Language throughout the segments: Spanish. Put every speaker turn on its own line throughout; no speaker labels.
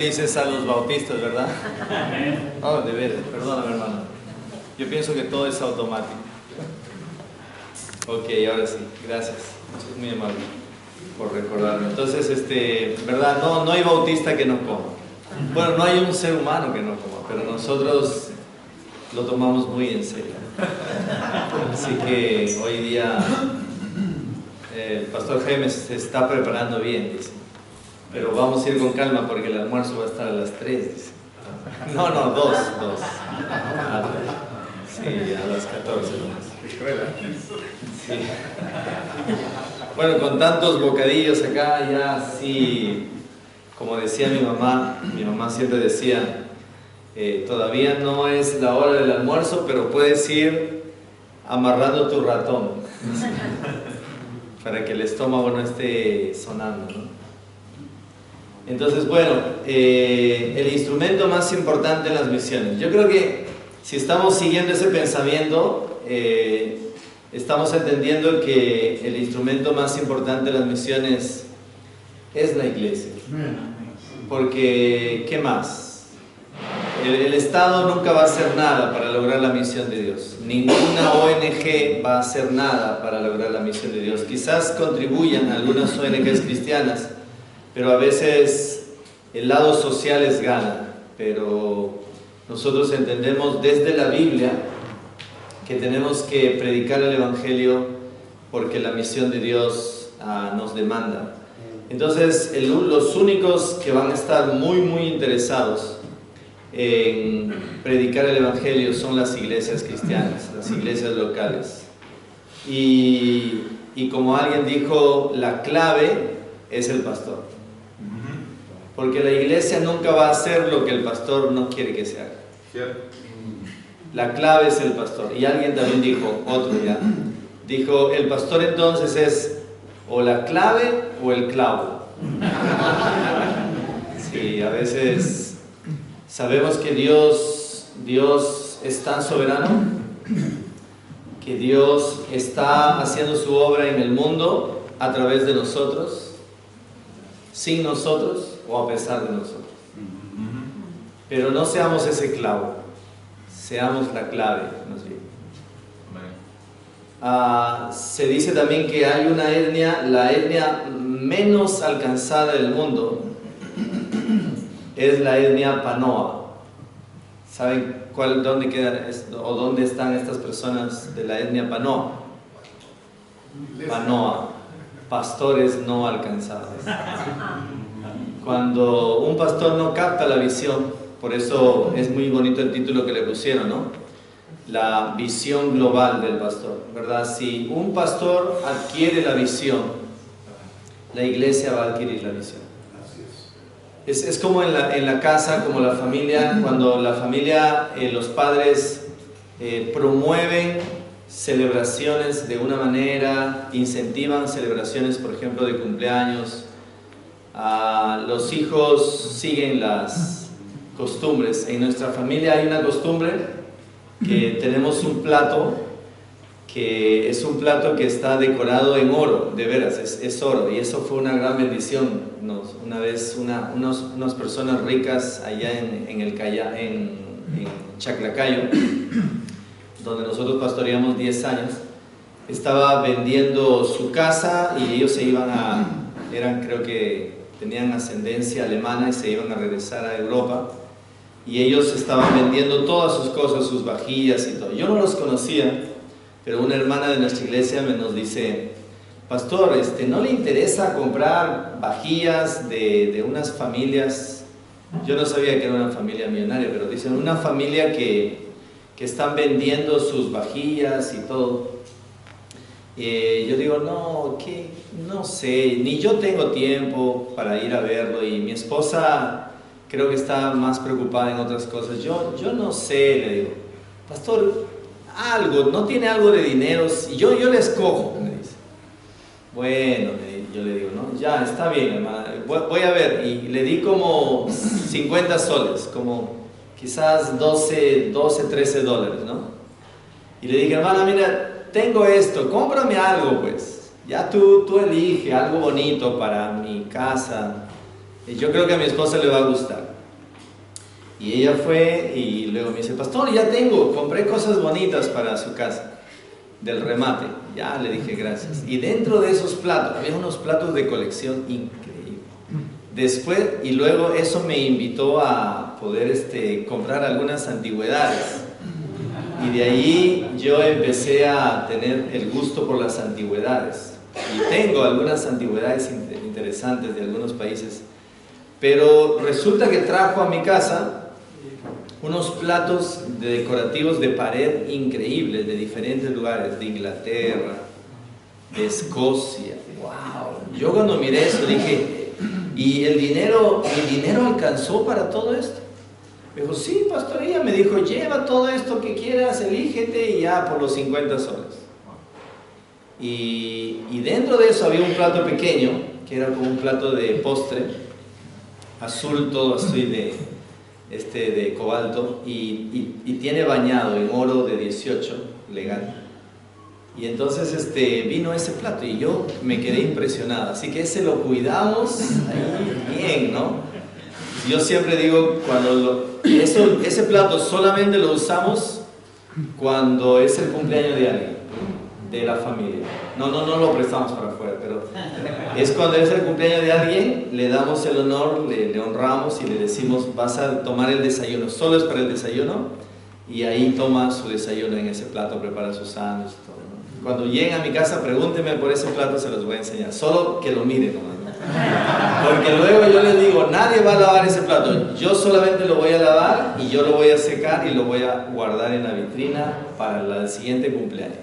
Dices a los bautistas, ¿verdad? Oh, de veras, perdóname, hermano. Yo pienso que todo es automático. Ok, ahora sí, gracias. Es muy amable por recordarme. Entonces, ¿verdad? No hay bautista que no coma. Bueno, no hay un ser humano que no coma, pero nosotros lo tomamos muy en serio. Así que hoy día el pastor Jaime se está preparando bien, dice. Pero vamos a ir con calma porque el almuerzo va a estar a las 3, dice. No, 2. Sí, a las 14. Sí. Bueno, con tantos bocadillos acá, ya sí, como decía mi mamá siempre decía, todavía no es la hora del almuerzo, pero puedes ir amarrando tu ratón, para que el estómago no esté sonando, ¿no? Entonces, bueno, el instrumento más importante en las misiones. Yo creo que si estamos siguiendo ese pensamiento, estamos entendiendo que el instrumento más importante en las misiones es la iglesia. Porque, ¿qué más? El Estado nunca va a hacer nada para lograr la misión de Dios. Ninguna ONG va a hacer nada para lograr la misión de Dios. Quizás contribuyan algunas ONGs cristianas, pero a veces el lado social es gana. Pero nosotros entendemos desde la Biblia que tenemos que predicar el Evangelio porque la misión de Dios nos demanda. Entonces, los únicos que van a estar muy interesados en predicar el Evangelio son las iglesias cristianas, las iglesias locales. Y como alguien dijo, la clave es el pastor. Porque la iglesia nunca va a hacer lo que el pastor no quiere que se haga. La clave es el pastor. Y alguien también dijo, dijo, el pastor entonces es o la clave o el clavo. Sí, a veces sabemos que Dios es tan soberano, que Dios está haciendo su obra en el mundo a través de nosotros, sin nosotros o a pesar de nosotros. Pero no seamos ese clavo, seamos la clave, más bien. Se dice también que hay una etnia, la etnia menos alcanzada del mundo es la etnia Panoa. ¿Saben dónde quedan o dónde están estas personas de la etnia Panoa? Panoa, pastores no alcanzados. Cuando un pastor no capta la visión, por eso es muy bonito el título que le pusieron, ¿no? La visión global del pastor, ¿verdad? Si un pastor adquiere la visión, la iglesia va a adquirir la visión. Es como en la casa, como la familia, cuando la familia, los padres promueven celebraciones de una manera, incentivan celebraciones, por ejemplo, de cumpleaños. Los hijos siguen las costumbres. En nuestra familia hay una costumbre que tenemos un plato que es un plato que está decorado en oro, de veras, es oro, y eso fue una gran bendición. Una vez unas personas ricas allá en Chaclacayo, donde nosotros pastoreamos 10 años, estaba vendiendo su casa y ellos se iban creo que tenían ascendencia alemana y se iban a regresar a Europa, y ellos estaban vendiendo todas sus cosas, sus vajillas y todo. Yo no los conocía, pero una hermana de nuestra iglesia nos dice, pastor, ¿no le interesa comprar vajillas de unas familias? Yo no sabía que era una familia millonaria, pero dicen una familia que están vendiendo sus vajillas y todo. Yo digo, no sé, ni yo tengo tiempo para ir a verlo, y mi esposa creo que está más preocupada en otras cosas. Yo no sé, le digo, pastor, ¿no tiene algo de dinero? Yo le escojo, me dice. Bueno, yo le digo, no, ya, está bien, hermana, voy a ver. Y le di como 50 soles, como quizás 12, 13 dólares, ¿no? Y le dije, hermana, mira, tengo esto, cómprame algo, pues. Ya tú elige algo bonito para mi casa. Y yo creo que a mi esposa le va a gustar. Y ella fue y luego me dice, pastor, ya tengo, compré cosas bonitas para su casa, del remate. Ya le dije gracias. Y dentro de esos platos, había unos platos de colección increíbles. Después, y luego eso me invitó a poder comprar algunas antigüedades. Y de ahí yo empecé a tener el gusto por las antigüedades. Y tengo algunas antigüedades interesantes de algunos países. Pero resulta que trajo a mi casa unos platos decorativos de pared increíbles, de diferentes lugares, de Inglaterra, de Escocia. ¡Wow! Yo cuando miré eso dije, ¿y mi dinero alcanzó para todo esto? Me dijo, sí, pastor, ella me dijo, lleva todo esto que quieras, elígete y ya por los 50 soles. Y dentro de eso había un plato pequeño, que era como un plato de postre, azul, todo así de cobalto, y tiene bañado en oro de 18, legal. Y entonces vino ese plato y yo me quedé impresionado. Así que ese lo cuidamos ahí bien, ¿no? Yo siempre digo, ese plato solamente lo usamos cuando es el cumpleaños de alguien, de la familia. No lo prestamos para afuera, pero es cuando es el cumpleaños de alguien, le damos el honor, le honramos y le decimos, vas a tomar el desayuno, solo es para el desayuno, y ahí toma su desayuno en ese plato, prepara sus sándwiches y todo, ¿no? Cuando lleguen a mi casa, pregúntenme por ese plato, se los voy a enseñar, solo que lo miren nomás, ¿no? Porque luego yo les digo, nadie va a lavar ese plato, yo solamente lo voy a lavar y yo lo voy a secar y lo voy a guardar en la vitrina para el siguiente cumpleaños.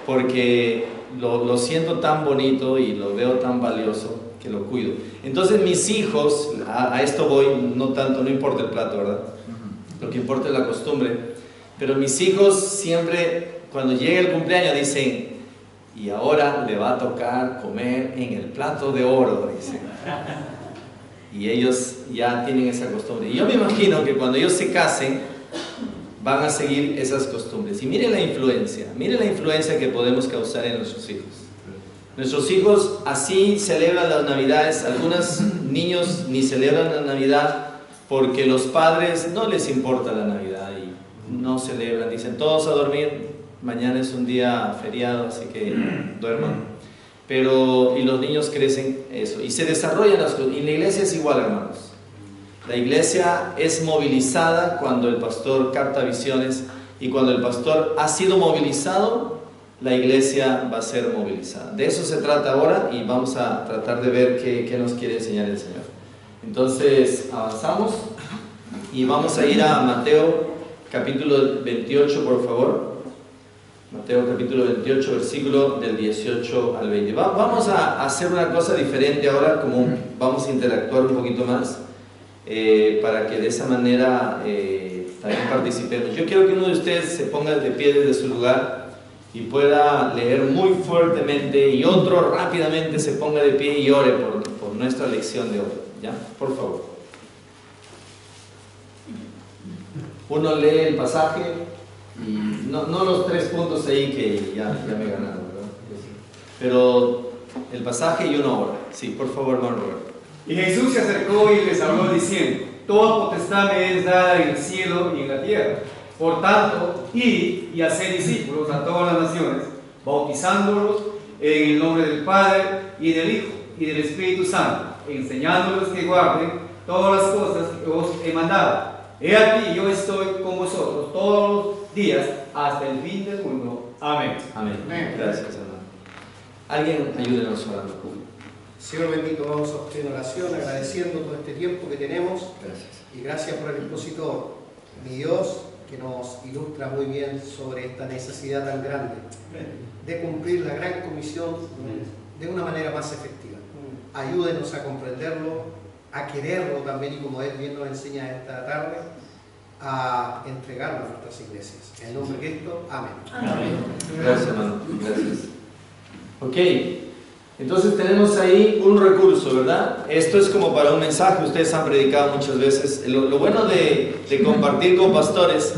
Porque lo siento tan bonito y lo veo tan valioso que lo cuido. Entonces mis hijos, a esto voy, no importa el plato, ¿verdad? Lo que importa es la costumbre. Pero mis hijos siempre, cuando llega el cumpleaños, dicen, y ahora le va a tocar comer en el plato de oro, dicen. Y ellos ya tienen esa costumbre. Y yo me imagino que cuando ellos se casen, van a seguir esas costumbres. Y miren la influencia que podemos causar en nuestros hijos. Nuestros hijos así celebran las Navidades. Algunos niños ni celebran la Navidad porque los padres no les importa la Navidad y no celebran. Dicen, todos a dormir, mañana es un día feriado, así que duerman. Y los niños crecen eso. Y se desarrollan las cosas. Y la iglesia es igual, hermanos. La iglesia es movilizada cuando el pastor capta visiones, y cuando el pastor ha sido movilizado, la iglesia va a ser movilizada. De eso se trata ahora y vamos a tratar de ver qué nos quiere enseñar el Señor. Entonces avanzamos y vamos a ir a Mateo capítulo 28, por favor. Mateo capítulo 28, versículo del 18 al 20. Vamos a hacer una cosa diferente ahora, como vamos a interactuar un poquito más. Para que de esa manera también participemos. Yo quiero que uno de ustedes se ponga de pie desde su lugar y pueda leer muy fuertemente, y otro rápidamente se ponga de pie y ore por nuestra lección de hoy. ¿Ya? Por favor. Uno lee el pasaje y no los 3 puntos ahí que ya me ganaron, ¿verdad? Pero el pasaje y uno ora. Sí, por favor, hermano Roberto.
Y Jesús se acercó y les habló diciendo, toda potestad me es dada en el cielo y en la tierra. Por tanto, id y haced discípulos a todas las naciones, bautizándolos en el nombre del Padre y del Hijo y del Espíritu Santo, enseñándolos que guarden todas las cosas que os he mandado. He aquí, yo estoy con vosotros todos los días hasta el fin del mundo. Amén.
Amén. Gracias, hermano. Alguien ayúdenos orando.
Señor bendito, vamos a usted en oración, agradeciendo todo este tiempo que tenemos.
Gracias.
Y gracias por el expositor, mi Dios, que nos ilustra muy bien sobre esta necesidad tan grande de cumplir la gran comisión de una manera más efectiva. Ayúdenos a comprenderlo, a quererlo también, y como Él bien nos enseña esta tarde, a entregarlo a nuestras iglesias. En el nombre de Cristo, amén.
Amén. Gracias, hermano. Gracias. Ok. Entonces tenemos ahí un recurso, ¿verdad? Esto es como para un mensaje, ustedes han predicado muchas veces. Lo bueno de compartir con pastores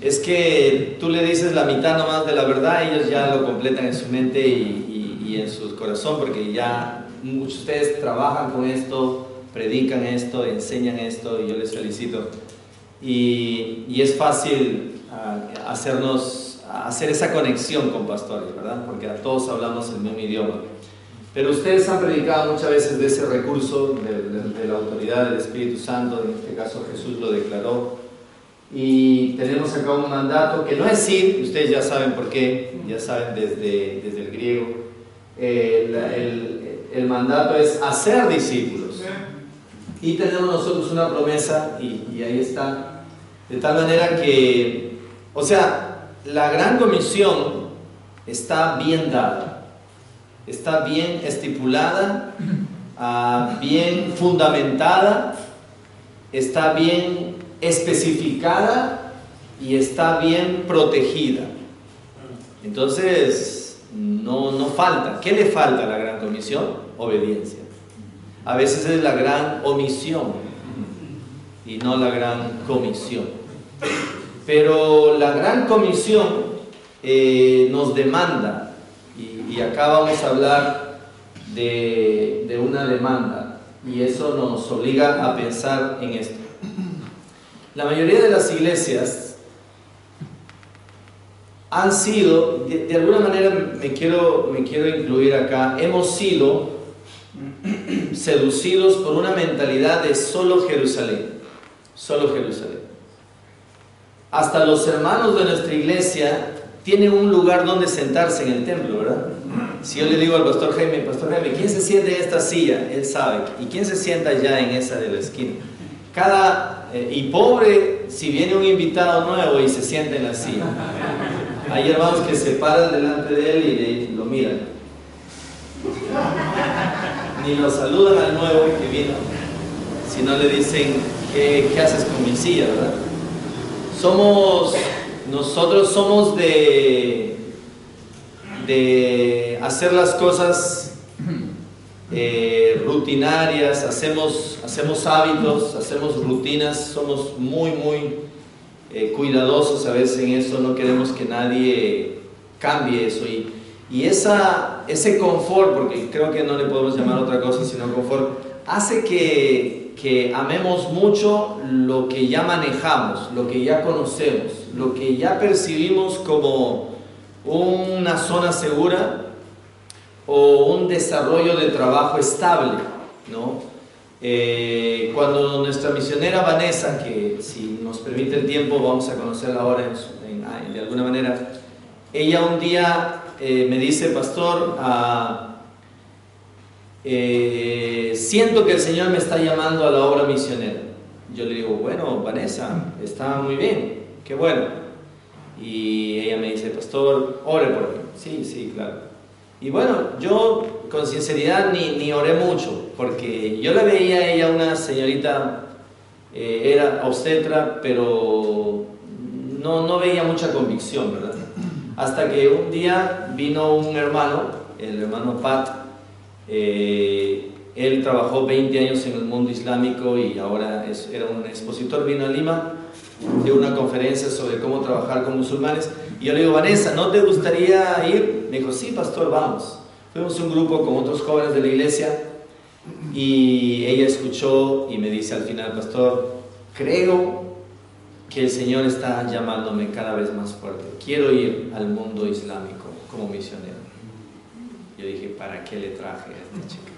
es que tú le dices la mitad nomás de la verdad, ellos ya lo completan en su mente y en su corazón, porque ya muchos de ustedes trabajan con esto, predican esto, enseñan esto, y yo les felicito. y es fácil hacer esa conexión con pastores, ¿verdad? Porque a todos hablamos el mismo idioma. Pero ustedes han predicado muchas veces de ese recurso de la autoridad del Espíritu Santo, en este caso Jesús lo declaró, y tenemos acá un mandato que no es ir, ustedes ya saben por qué, ya saben desde el griego, el mandato es hacer discípulos, y tenemos nosotros una promesa, y ahí está, de tal manera que, o sea, la gran comisión está bien dada, está bien estipulada, bien fundamentada, está bien especificada y está bien protegida. Entonces, no falta. ¿Qué le falta a la gran comisión? Obediencia. A veces es la gran omisión y no la gran comisión. Pero la gran comisión nos demanda. Y acá vamos a hablar de una demanda, y eso nos obliga a pensar en esto. La mayoría de las iglesias han sido, de alguna manera me quiero incluir acá, hemos sido seducidos por una mentalidad de solo Jerusalén, solo Jerusalén. Hasta los hermanos de nuestra iglesia tienen un lugar donde sentarse en el templo, ¿verdad? Si yo le digo al pastor Jaime, ¿quién se sienta en esta silla? Él sabe. ¿Y quién se sienta allá en esa de la esquina? Y pobre si viene un invitado nuevo y se sienta en la silla. Hay hermanos que se paran delante de él y lo miran. Ni lo saludan al nuevo que vino, sino le dicen, ¿qué haces con mi silla, verdad? Nosotros somos de hacer las cosas rutinarias, hacemos hábitos, hacemos rutinas, somos muy cuidadosos a veces en eso, no queremos que nadie cambie eso, y ese confort, porque creo que no le podemos llamar otra cosa sino confort, hace que amemos mucho lo que ya manejamos, lo que ya conocemos, lo que ya percibimos como una zona segura o un desarrollo de trabajo estable, ¿no? Cuando nuestra misionera Vanessa, que si nos permite el tiempo vamos a conocerla ahora de alguna manera, ella un día me dice, pastor, siento que el Señor me está llamando a la obra misionera. Yo le digo, bueno, Vanessa, está muy bien, qué bueno. Y ella me dice, pastor, ore por mí. Sí, claro. Y bueno, yo con sinceridad ni oré mucho, porque yo la veía a ella una señorita, era obstetra, pero no veía mucha convicción, ¿verdad? Hasta que un día vino un hermano, el hermano Pat, él trabajó 20 años en el mundo islámico y ahora era un expositor, vino a Lima, dio una conferencia sobre cómo trabajar con musulmanes, y yo le digo, Vanessa, ¿no te gustaría ir? Me dijo, sí, pastor, vamos. Fuimos un grupo con otros jóvenes de la iglesia, y ella escuchó y me dice al final, pastor, creo que el Señor está llamándome cada vez más fuerte, quiero ir al mundo islámico como misionero. Yo dije, ¿para qué le traje a esta chica?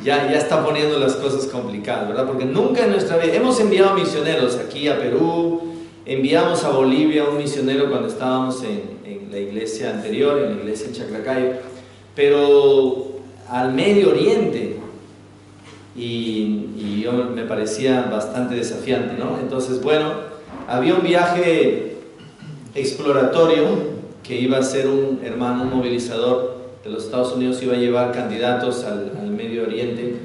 Ya está poniendo las cosas complicadas, ¿verdad? Porque nunca en nuestra vida, hemos enviado misioneros aquí a Perú, enviamos a Bolivia un misionero cuando estábamos en la iglesia anterior, en la iglesia en Chaclacayo, pero al Medio Oriente, y yo me parecía bastante desafiante, ¿no? Entonces, bueno, había un viaje exploratorio que iba a ser un hermano, un movilizador de los Estados Unidos, iba a llevar candidatos al Medio Oriente,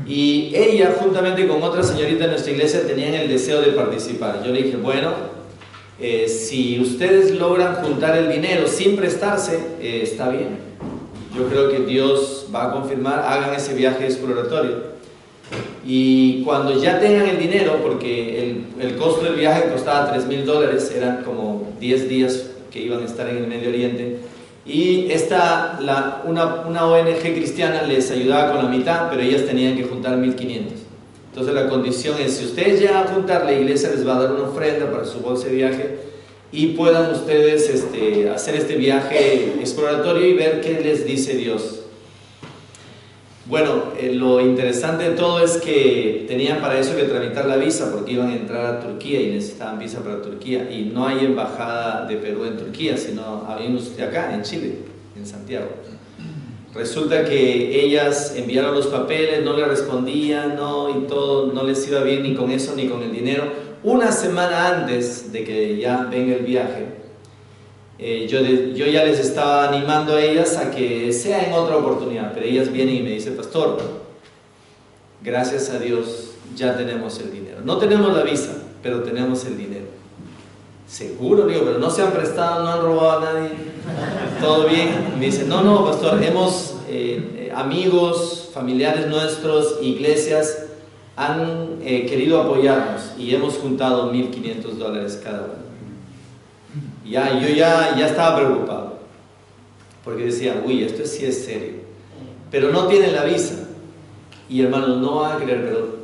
y ella juntamente con otra señorita de nuestra iglesia tenían el deseo de participar. Yo le dije, bueno, si ustedes logran juntar el dinero sin prestarse, está bien, yo creo que Dios va a confirmar, hagan ese viaje exploratorio, y cuando ya tengan el dinero, porque el costo del viaje costaba $3,000, eran como 10 días que iban a estar en el Medio Oriente, y una ONG cristiana les ayudaba con la mitad, pero ellas tenían que juntar 1,500. Entonces la condición es, si ustedes llegan a juntar, la iglesia les va a dar una ofrenda para su bolsa de viaje y puedan ustedes hacer este viaje exploratorio y ver qué les dice Dios. Bueno, lo interesante de todo es que tenían para eso que tramitar la visa porque iban a entrar a Turquía y necesitaban visa para Turquía, y no hay embajada de Perú en Turquía, sino hay unos de acá, en Chile, en Santiago. Resulta que ellas enviaron los papeles, no le respondían, no, y todo, no les iba bien ni con eso ni con el dinero. Una semana antes de que ya venga el viaje, yo ya les estaba animando a ellas a que sea en otra oportunidad, pero ellas vienen y me dicen, pastor, gracias a Dios ya tenemos el dinero. No tenemos la visa, pero tenemos el dinero. Seguro, digo, pero no se han prestado, no han robado a nadie, todo bien. Me dicen, no, pastor, hemos, amigos, familiares nuestros, iglesias, han querido apoyarnos y hemos juntado $1,500 cada uno. Yo ya estaba preocupado, porque decía, uy, esto sí es serio, pero no tienen la visa. Y hermanos, no van a creer, pero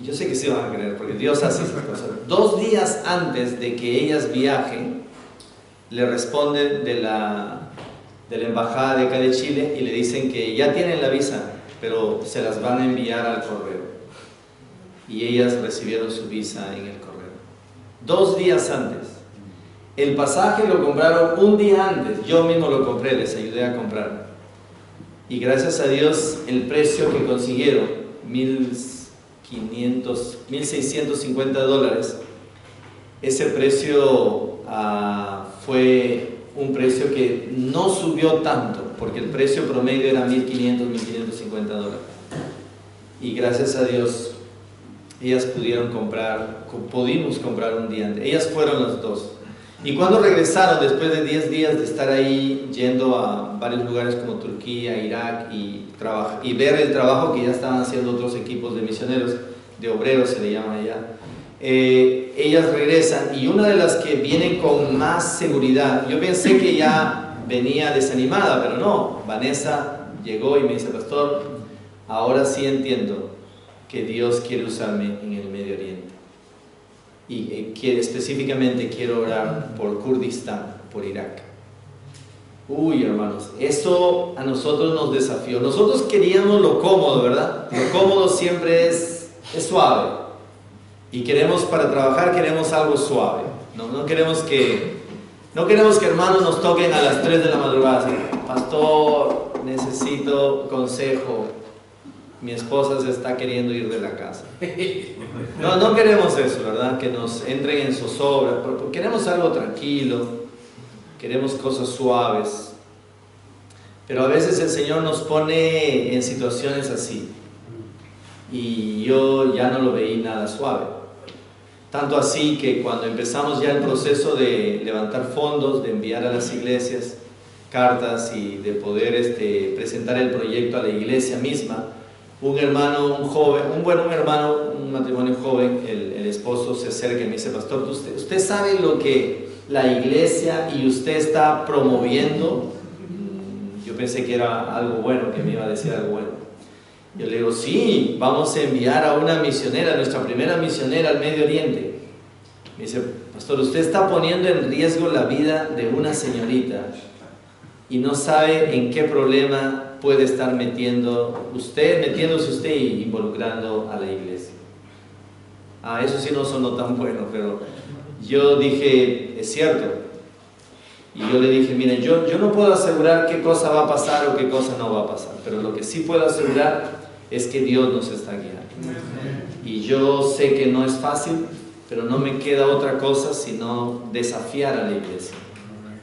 yo sé que sí van a creer, porque Dios hace esas cosas. 2 días antes de que ellas viajen, le responden de la embajada de acá de Chile y le dicen que ya tienen la visa, pero se las van a enviar al correo. Y ellas recibieron su visa en el correo 2 días antes. El pasaje lo compraron un día antes, yo mismo lo compré, les ayudé a comprar. Y gracias a Dios el precio que consiguieron, $1,650, ese precio fue un precio que no subió tanto, porque el precio promedio era $1,500, $1,550. Y gracias a Dios ellas pudimos comprar un día antes. Ellas fueron las 2. Y cuando regresaron, después de 10 días de estar ahí, yendo a varios lugares como Turquía, Irak, y ver el trabajo que ya estaban haciendo otros equipos de misioneros, de obreros se le llama allá, ellas regresan, y una de las que viene con más seguridad, yo pensé que ya venía desanimada, pero no, Vanessa llegó y me dice, pastor, ahora sí entiendo que Dios quiere usarme en el Medio Oriente. Y específicamente quiero orar por Kurdistán, por Irak. Uy, hermanos, eso a nosotros nos desafió. Nosotros queríamos lo cómodo, ¿verdad? Lo cómodo siempre es suave. Y para trabajar queremos algo suave. No queremos que hermanos nos toquen a las 3 de la madrugada. Pastor, necesito consejo. Mi esposa se está queriendo ir de la casa. No queremos eso, ¿verdad? Que nos entren en zozobra. Queremos algo tranquilo, queremos cosas suaves. Pero a veces el Señor nos pone en situaciones así. Y yo ya no lo veí nada suave. Tanto así que cuando empezamos ya el proceso de levantar fondos, de enviar a las iglesias cartas y de poder presentar el proyecto a la iglesia misma, un matrimonio joven, el esposo se acerca y me dice, pastor, ¿usted sabe lo que la iglesia y usted está promoviendo? Yo pensé que era algo bueno, que me iba a decir algo bueno. Yo le digo, sí, vamos a enviar a una misionera, nuestra primera misionera al Medio Oriente. Me dice, pastor, usted está poniendo en riesgo la vida de una señorita y no sabe en qué problema puede estar metiéndose usted y involucrando a la iglesia. Eso sí no sonó tan bueno, pero yo dije, es cierto. Y yo le dije, miren, yo no puedo asegurar qué cosa va a pasar o qué cosa no va a pasar, pero lo que sí puedo asegurar es que Dios nos está guiando. Y yo sé que no es fácil, pero no me queda otra cosa sino desafiar a la iglesia,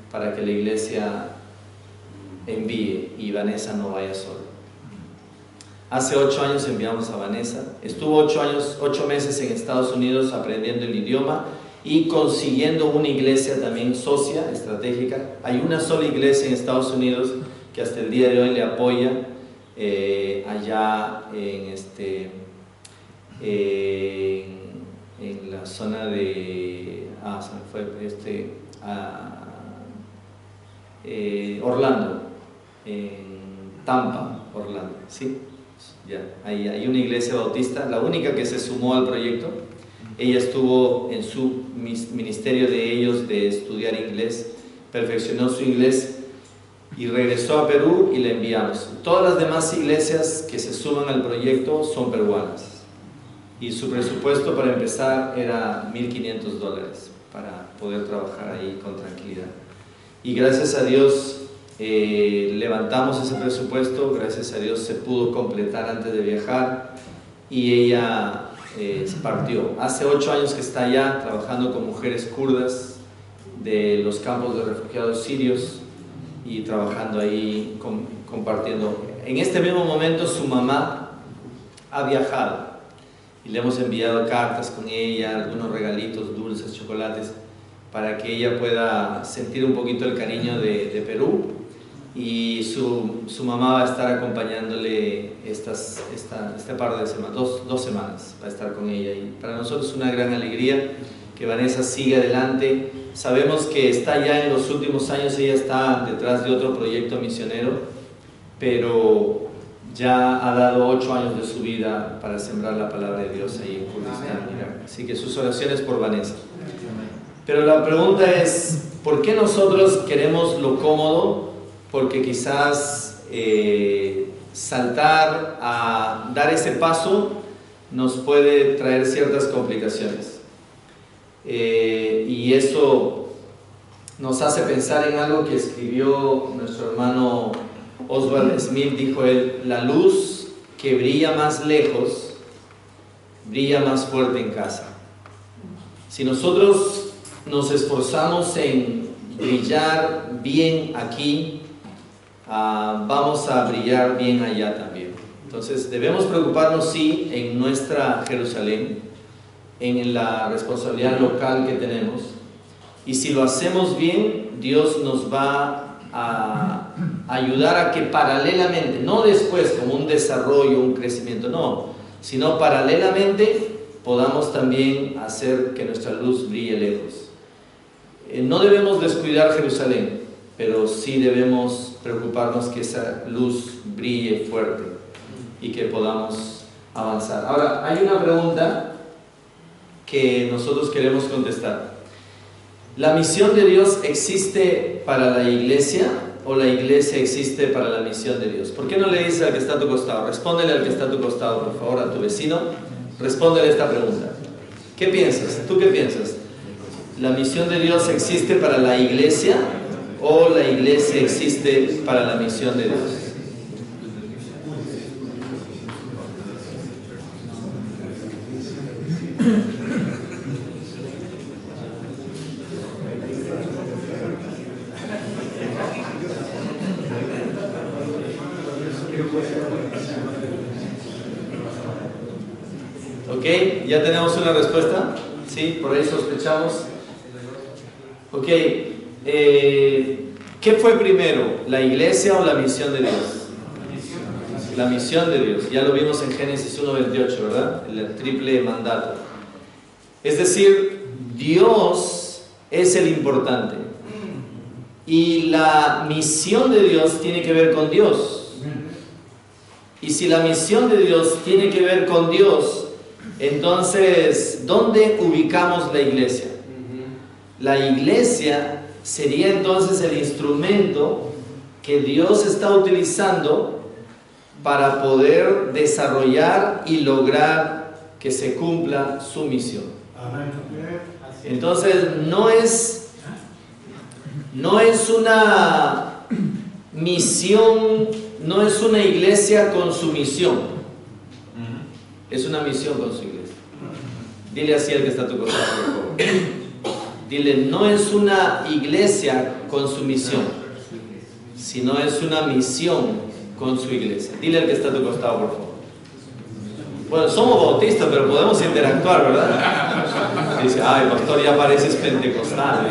para que la iglesia envíe y Vanessa no vaya sola. Hace 8 años enviamos a Vanessa. Estuvo 8 meses en Estados Unidos aprendiendo el idioma y consiguiendo una iglesia también socia, estratégica. Hay una sola iglesia en Estados Unidos que hasta el día de hoy le apoya allá en la zona de Orlando, en Tampa, Orlando, ¿sí? Ya, hay una iglesia bautista, la única que se sumó al proyecto. Ella estuvo en su ministerio de ellos de estudiar inglés, perfeccionó su inglés y regresó a Perú y la enviamos. Todas las demás iglesias que se suman al proyecto son peruanas y su presupuesto para empezar era $1,500 para poder trabajar ahí con tranquilidad. Y gracias a Dios levantamos ese presupuesto, gracias a Dios se pudo completar antes de viajar y ella partió. Hace 8 años que está allá trabajando con mujeres kurdas de los campos de refugiados sirios y trabajando ahí, compartiendo. En este mismo momento su mamá ha viajado y le hemos enviado cartas con ella, algunos regalitos, dulces, chocolates, para que ella pueda sentir un poquito el cariño de Perú, y su mamá va a estar acompañándole este par de semanas, dos semanas va a estar con ella, y para nosotros es una gran alegría que Vanessa siga adelante. Sabemos que está ya en los últimos años, ella está detrás de otro proyecto misionero, pero ya ha dado 8 años de su vida para sembrar la palabra de Dios ahí en Kurdistán, Irak. Así que sus oraciones por Vanessa. Pero la pregunta es, ¿por qué nosotros queremos lo cómodo? Porque quizás saltar a dar ese paso nos puede traer ciertas complicaciones. Y eso nos hace pensar en algo que escribió nuestro hermano Oswald Smith. Dijo él: la luz que brilla más lejos brilla más fuerte en casa. Si nosotros nos esforzamos en brillar bien aquí, vamos a brillar bien allá también. Entonces debemos preocuparnos, sí, en nuestra Jerusalén, en la responsabilidad local que tenemos, y si lo hacemos bien, Dios nos va a ayudar a que paralelamente, no después como un desarrollo, un crecimiento, no, sino paralelamente podamos también hacer que nuestra luz brille lejos. No debemos descuidar Jerusalén, pero sí debemos preocuparnos que esa luz brille fuerte y que podamos avanzar. Ahora, hay una pregunta que nosotros queremos contestar. ¿La misión de Dios existe para la iglesia o la iglesia existe para la misión de Dios? ¿Por qué no le dices al que está a tu costado? Respóndele al que está a tu costado, por favor, a tu vecino. Respóndele esta pregunta. ¿Qué piensas? ¿Tú qué piensas? ¿La misión de Dios existe para la iglesia o la iglesia existe para la misión de Dios? Ok, ¿ya tenemos una respuesta? Sí, por ahí sospechamos. Ok, ¿qué fue primero, la iglesia o la misión de Dios? La misión de Dios, ya lo vimos en Génesis 1:28, ¿verdad? El triple mandato. Es decir, Dios es el importante y la misión de Dios tiene que ver con Dios. Y si la misión de Dios tiene que ver con Dios, entonces, ¿dónde ubicamos la iglesia? La iglesia sería entonces el instrumento que Dios está utilizando para poder desarrollar y lograr que se cumpla su misión. Entonces, no es una misión, no es una iglesia con su misión, es una misión con su iglesia. Dile así al que está a tu costado, por favor. Dile, no es una iglesia con su misión, sino es una misión con su iglesia. Dile al que está a tu costado, por favor. Bueno, somos bautistas, pero podemos interactuar, ¿verdad? Dice, ay, pastor, ya pareces pentecostal.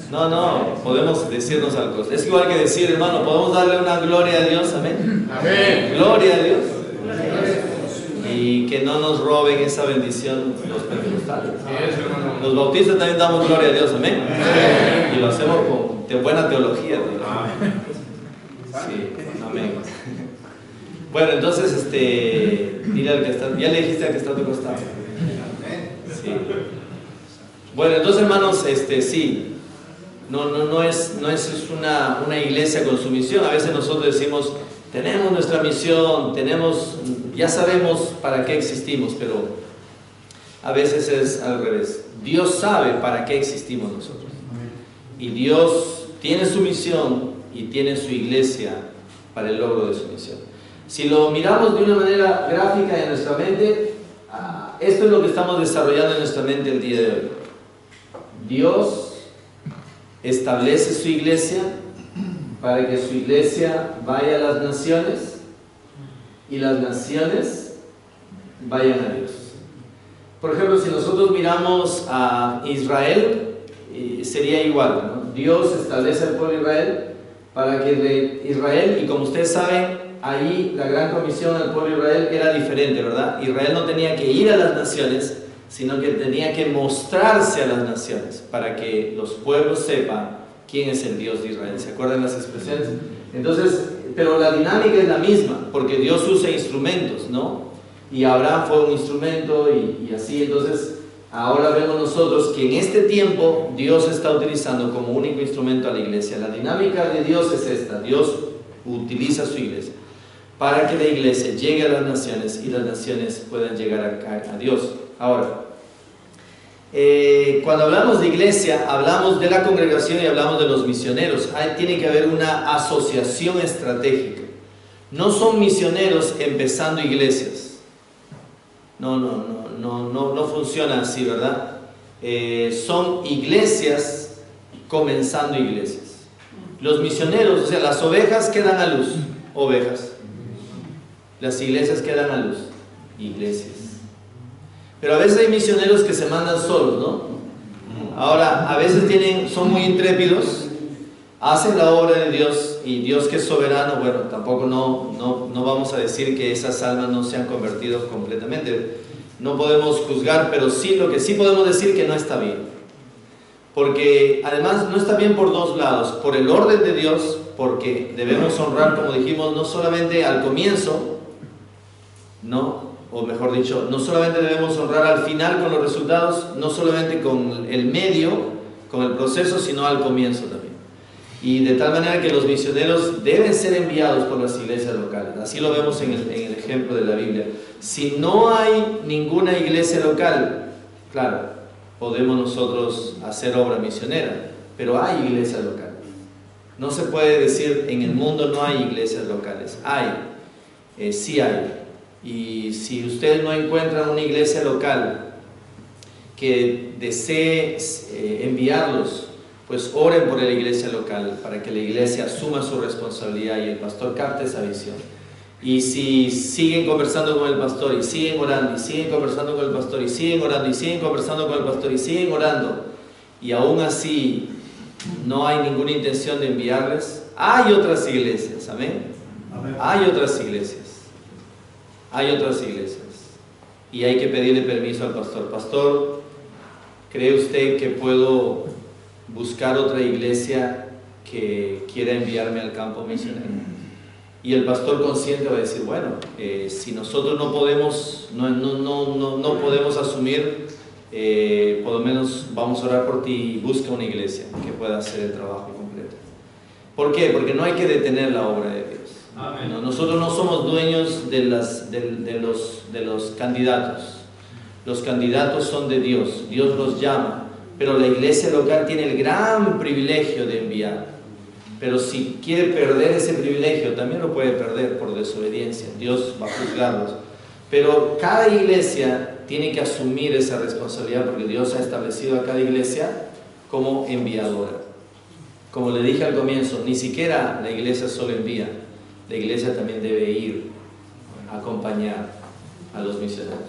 No, podemos decirnos algo. Es igual que decir, hermano, podemos darle una gloria a Dios, amén. Amén. Gloria a Dios. Y que no nos roben esa bendición los pentecostales. Los bautistas también damos gloria a Dios, amén. Y lo hacemos con buena teología. Sí, amén. Bueno, entonces, dile al que está, ya le dijiste al que está a tu costado. Sí. Bueno, entonces, hermanos, sí, no es una iglesia con su misión. A veces nosotros decimos, tenemos nuestra misión, ya sabemos para qué existimos, pero a veces es al revés. Dios sabe para qué existimos nosotros. Y Dios tiene su misión y tiene su iglesia para el logro de su misión. Si lo miramos de una manera gráfica en nuestra mente, esto es lo que estamos desarrollando en nuestra mente el día de hoy. Dios establece su iglesia para que su iglesia vaya a las naciones y las naciones vayan a Dios. Por ejemplo, si nosotros miramos a Israel, sería igual, ¿no? Dios establece al pueblo de Israel para que Israel, y como ustedes saben, ahí la gran comisión al pueblo de Israel era diferente, ¿verdad? Israel no tenía que ir a las naciones, sino que tenía que mostrarse a las naciones para que los pueblos sepan quién es el Dios de Israel. ¿Se acuerdan las expresiones? Entonces, pero la dinámica es la misma, porque Dios usa instrumentos, ¿no? Y Abraham fue un instrumento y así. Entonces, ahora vemos nosotros que en este tiempo Dios está utilizando como único instrumento a la iglesia. La dinámica de Dios es esta: Dios utiliza su iglesia para que la iglesia llegue a las naciones y las naciones puedan llegar a Dios. Ahora, cuando hablamos de iglesia, hablamos de la congregación y hablamos de los misioneros. Tiene que haber una asociación estratégica. No son misioneros empezando iglesias. No funciona así, ¿verdad? Son iglesias comenzando iglesias. Los misioneros, o sea, las ovejas que dan a luz, ovejas. Las iglesias que dan a luz, iglesias. Pero a veces hay misioneros que se mandan solos, ¿no? Ahora, a veces son muy intrépidos, hacen la obra de Dios, y Dios, que es soberano, bueno, tampoco no vamos a decir que esas almas no se han convertido completamente. No podemos juzgar, pero sí, lo que sí podemos decir que no está bien. Porque además no está bien por dos lados: por el orden de Dios, porque debemos honrar, como dijimos, no solamente al comienzo, ¿no? O mejor dicho, no solamente debemos honrar al final con los resultados, no solamente con el medio, con el proceso, sino al comienzo también. Y de tal manera que los misioneros deben ser enviados por las iglesias locales. Así lo vemos en el ejemplo de la Biblia. Si no hay ninguna iglesia local, claro, podemos nosotros hacer obra misionera, pero hay iglesias locales. No se puede decir en el mundo no hay iglesias locales. Sí hay. Y si ustedes no encuentran una iglesia local que desee enviarlos, pues oren por la iglesia local para que la iglesia asuma su responsabilidad y el pastor capte esa visión. Y si siguen conversando con el pastor y siguen orando y siguen conversando con el pastor y siguen orando y siguen conversando con el pastor y siguen orando, y aún así no hay ninguna intención de enviarles, hay otras iglesias, amén. Hay otras iglesias. Hay otras iglesias y hay que pedirle permiso al pastor. Pastor, ¿cree usted que puedo buscar otra iglesia que quiera enviarme al campo misionero? Y el pastor consciente va a decir, bueno, si nosotros no podemos asumir, por lo menos vamos a orar por ti y busca una iglesia que pueda hacer el trabajo completo. ¿Por qué? Porque no hay que detener la obra de Dios. No, nosotros no somos dueños de los candidatos. Los candidatos son de Dios. Dios los llama, pero la iglesia local tiene el gran privilegio de enviar. Pero si quiere perder ese privilegio, también lo puede perder por desobediencia. Dios va a juzgarlos. Pero cada iglesia tiene que asumir esa responsabilidad, porque Dios ha establecido a cada iglesia como enviadora. Como le dije al comienzo, ni siquiera la iglesia solo envía. La iglesia también debe ir a acompañar a los misioneros.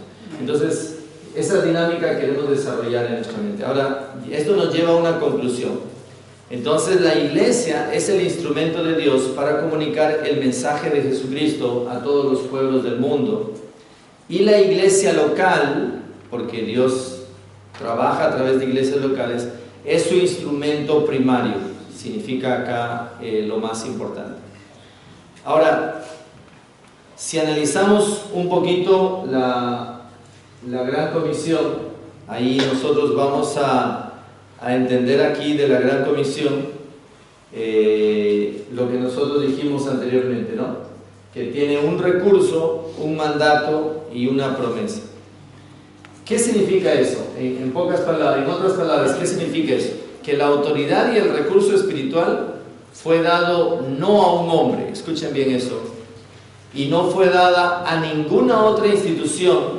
Entonces, esa dinámica queremos desarrollar en nuestra mente. Ahora, esto nos lleva a una conclusión. Entonces, la iglesia es el instrumento de Dios para comunicar el mensaje de Jesucristo a todos los pueblos del mundo. Y la iglesia local, porque Dios trabaja a través de iglesias locales, es su instrumento primario. Significa acá lo más importante. Ahora, Si analizamos un poquito la Gran Comisión, ahí nosotros vamos a entender aquí de la Gran Comisión lo que nosotros dijimos anteriormente, ¿no? Que tiene un recurso, un mandato y una promesa. ¿Qué significa eso? En otras palabras, ¿qué significa eso? Que la autoridad y el recurso espiritual fue dado no a un hombre, escuchen bien eso, y no fue dada a ninguna otra institución,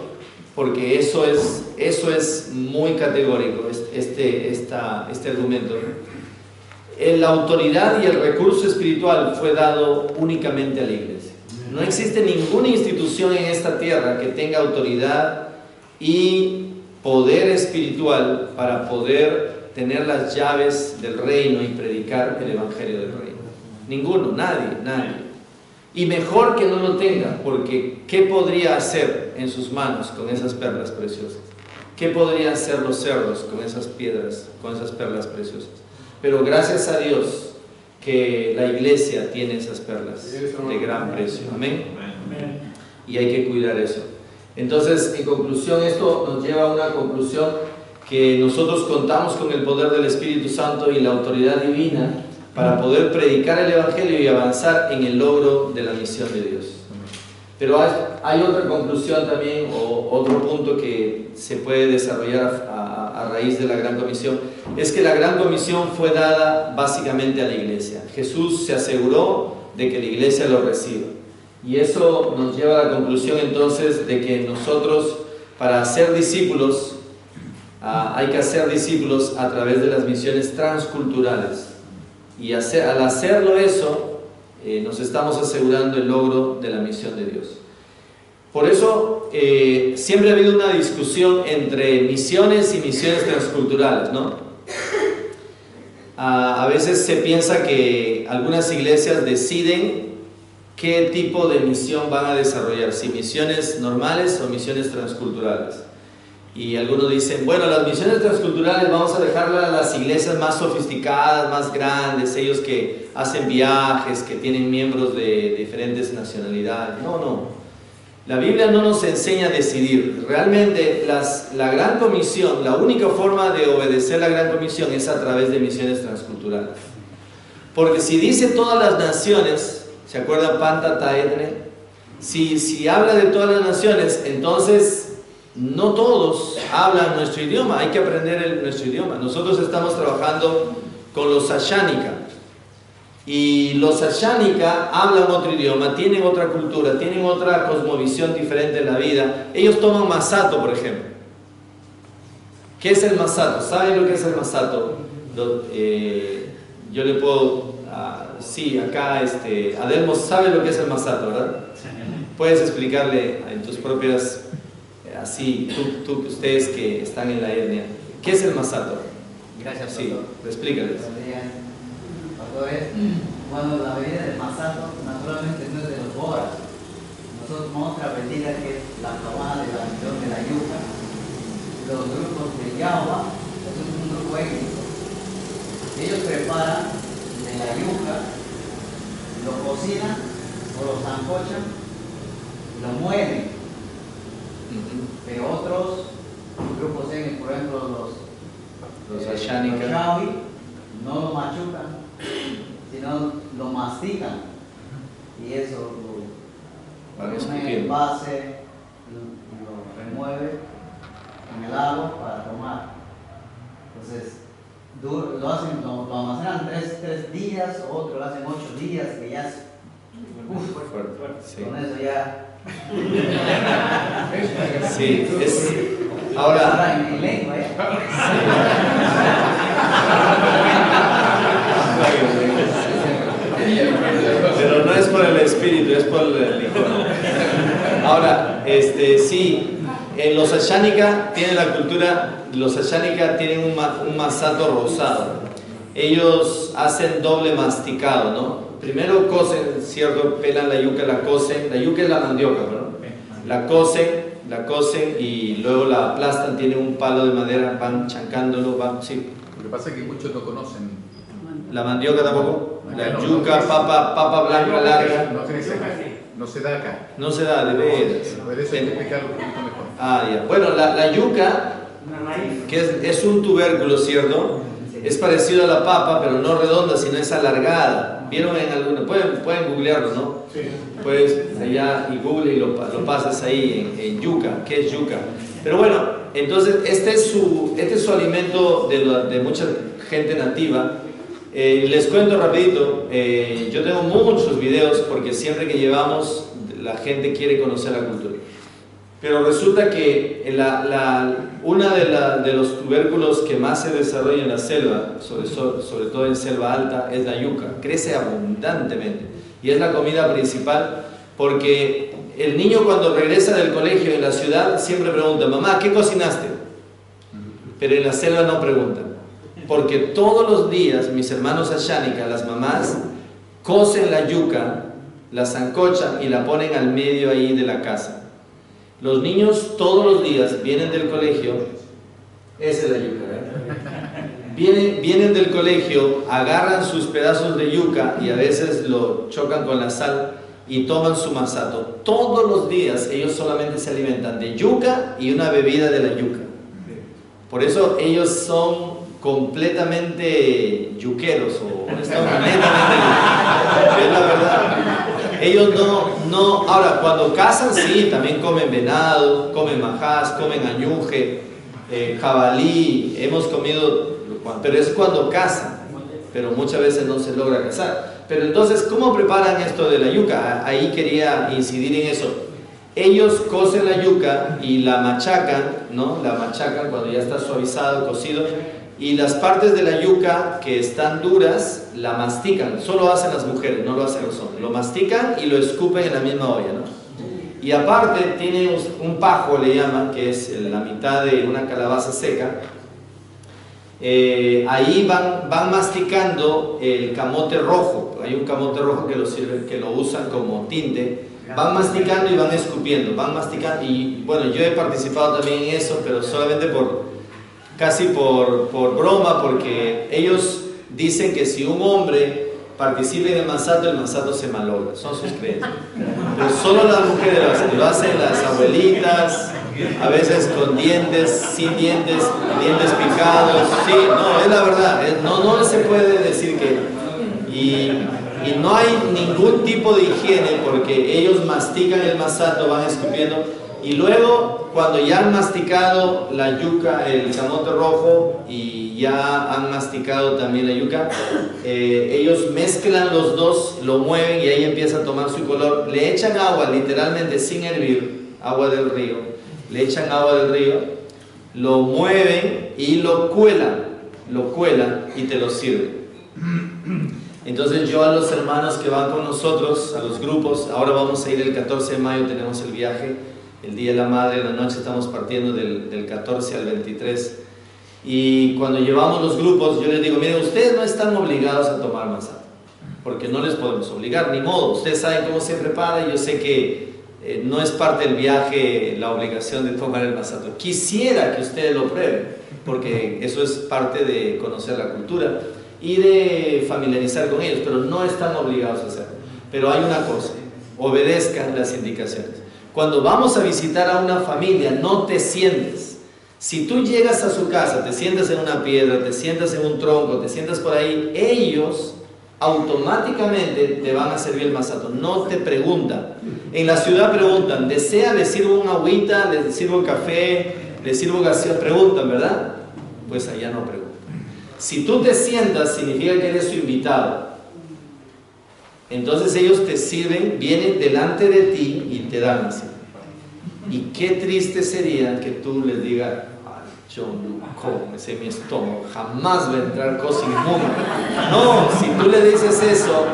porque eso es muy categórico, este argumento. La autoridad y el recurso espiritual fue dado únicamente a la iglesia. No existe ninguna institución en esta tierra que tenga autoridad y poder espiritual para poder tener las llaves del reino y predicar el evangelio del reino. Ninguno, nadie. Y mejor que no lo tenga, porque ¿qué podría hacer en sus manos con esas perlas preciosas? ¿Qué podrían hacer los cerdos con esas piedras, con esas perlas preciosas? Pero gracias a Dios que la iglesia tiene esas perlas de gran precio. Amén. Y hay que cuidar eso. Entonces, en conclusión, esto nos lleva a una conclusión que nosotros contamos con el poder del Espíritu Santo y la autoridad divina para poder predicar el Evangelio y avanzar en el logro de la misión de Dios. Pero hay otra conclusión también, o otro punto que se puede desarrollar a raíz de la Gran Comisión, es que la Gran Comisión fue dada básicamente a la iglesia. Jesús se aseguró de que la iglesia lo reciba. Y eso nos lleva a la conclusión entonces de que nosotros, para ser discípulos, hay que hacer discípulos a través de las misiones transculturales. Y al hacerlo eso, nos estamos asegurando el logro de la misión de Dios. Por eso, siempre ha habido una discusión entre misiones y misiones transculturales, ¿no? A veces se piensa que algunas iglesias deciden qué tipo de misión van a desarrollar, si misiones normales o misiones transculturales. Y algunos dicen, bueno, las misiones transculturales vamos a dejarlas a las iglesias más sofisticadas, más grandes, ellos que hacen viajes, que tienen miembros de diferentes nacionalidades. No. La Biblia no nos enseña a decidir. Realmente la Gran Comisión, la única forma de obedecer la Gran Comisión es a través de misiones transculturales. Porque si dice todas las naciones, ¿se acuerdan? Panta Taedne. Si habla de todas las naciones, entonces no todos hablan nuestro idioma, hay que aprender nuestro idioma. Nosotros estamos trabajando con los Ashánica. Y los Ashánica hablan otro idioma, tienen otra cultura, tienen otra cosmovisión diferente en la vida. Ellos toman masato, por ejemplo. ¿Qué es el masato? ¿Saben lo que es el masato? Yo le puedo... sí, acá Adelmo sabe lo que es el masato, ¿verdad? Puedes explicarle en tus propias... así, ustedes que están en la etnia. ¿Qué es el masato?
Gracias,
sí,
pastor.
explícales.
Bueno, la bebida del masato naturalmente no es de los boras. Nosotros tomamos otra bebida que es la cabana de la misión de la yuca. Los grupos de Yahua, eso es un grupo étnico. Ellos preparan de la yuca, lo cocinan o lo sancochan, lo muelen. Pero otros grupos étnicos, por ejemplo los
Ashánica,
no lo machucan, sino lo mastican y eso lo ponen en el base, lo remueve en el agua para tomar. Entonces lo almacenan 3 días, otros lo hacen 8 días, que ya es fuerte. Sí. Con eso ya
sí, ahora
en lengua,
pero no es por el espíritu, es por el licor. Ahora, sí, los Ashánica tienen la cultura, los Ashánica tienen un masato rosado. Ellos hacen doble masticado, ¿no? Primero cocen, ¿cierto? Pelan la yuca, la cocen. La yuca es la mandioca, ¿no? La cocen y luego la aplastan. Tienen un palo de madera, van chancándolo, sí.
Lo que pasa es que muchos no conocen.
¿La mandioca tampoco? La yuca, papa blanca larga.
No se da acá.
No se da, de veras.
Por eso hay que explicarlo un poquito mejor.
Ah, ya. Bueno, la yuca, que es un tubérculo, ¿cierto? Es parecido a la papa, pero no redonda, sino es alargada. ¿Vieron en alguna? Pueden googlearlo, ¿no? Sí. Pues allá y google y lo pasas ahí en yuca. ¿Qué es yuca? Pero bueno, entonces este es su alimento de mucha gente nativa. Les cuento rapidito, yo tengo muchos videos porque siempre que llevamos la gente quiere conocer la cultura. Pero resulta que una de los tubérculos que más se desarrolla en la selva, sobre todo en selva alta, es la yuca. Crece abundantemente y es la comida principal porque el niño cuando regresa del colegio en la ciudad siempre pregunta, mamá, ¿qué cocinaste? Pero en la selva no preguntan. Porque todos los días mis hermanos ashánica, las mamás, cocen la yuca, la sancochan y la ponen al medio ahí de la casa. Los niños todos los días vienen del colegio, esa es la yuca, ¿eh? Vienen del colegio, agarran sus pedazos de yuca y a veces lo chocan con la sal y toman su masato. Todos los días ellos solamente se alimentan de yuca y una bebida de la yuca. Por eso ellos son completamente yuqueros o están completamente yuqueros. Es la verdad. Ellos no, ahora cuando cazan sí, también comen venado, comen majás, comen añuje, jabalí, hemos comido, pero es cuando cazan, pero muchas veces no se logra cazar. Pero entonces, ¿cómo preparan esto de la yuca? Ahí quería incidir en eso. Ellos cocen la yuca y la machacan, ¿no? La machacan cuando ya está suavizado, cocido. Y las partes de la yuca que están duras, la mastican. Solo hacen las mujeres, no lo hacen los hombres. Lo mastican y lo escupen en la misma olla, ¿no? Y aparte tiene un pajo, le llaman, que es la mitad de una calabaza seca. Ahí van masticando el camote rojo. Hay un camote rojo que lo usan como tinte. Van masticando y van escupiendo, van masticando. Y bueno, yo he participado también en eso, pero solamente casi por broma, porque ellos dicen que si un hombre participa en el masato se malogra, son sus creencias. Pero solo las mujeres lo hacen las abuelitas, a veces con dientes, sin dientes, dientes picados. Sí, no, es la verdad, no se puede decir que... Y no hay ningún tipo de higiene porque ellos mastican el masato, van escupiendo. Y luego, cuando ya han masticado la yuca, el camote rojo, y ya han masticado también la yuca, ellos mezclan los dos, lo mueven y ahí empieza a tomar su color. Le echan agua, literalmente sin hervir, agua del río. Le echan agua del río, lo mueven y lo cuelan y te lo sirven. Entonces yo a los hermanos que van con nosotros, a los grupos, ahora vamos a ir el 14 de mayo, tenemos el viaje. El Día de la Madre, la noche estamos partiendo del 14 al 23. Y cuando llevamos los grupos, yo les digo, miren, ustedes no están obligados a tomar masato, porque no les podemos obligar, ni modo. Ustedes saben cómo se prepara y yo sé que no es parte del viaje la obligación de tomar el masato. Quisiera que ustedes lo prueben, porque eso es parte de conocer la cultura y de familiarizar con ellos, pero no están obligados a hacerlo. Pero hay una cosa, obedezcan las indicaciones. Cuando vamos a visitar a una familia, no te sientes. Si tú llegas a su casa, te sientas en una piedra, te sientas en un tronco, te sientas por ahí, ellos automáticamente te van a servir el masato. No te preguntan. En la ciudad preguntan, ¿desea? ¿Le sirvo una agüita? ¿Le sirvo café? ¿Le sirvo gaseosa? Preguntan, ¿verdad? Pues allá no preguntan. Si tú te sientas, significa que eres su invitado. Entonces ellos te sirven, vienen delante de ti y te dan así. Y qué triste sería que tú les digas, ay, yo no como, ese es mi estómago, jamás va a entrar cosa inmunda. No, si tú le dices eso,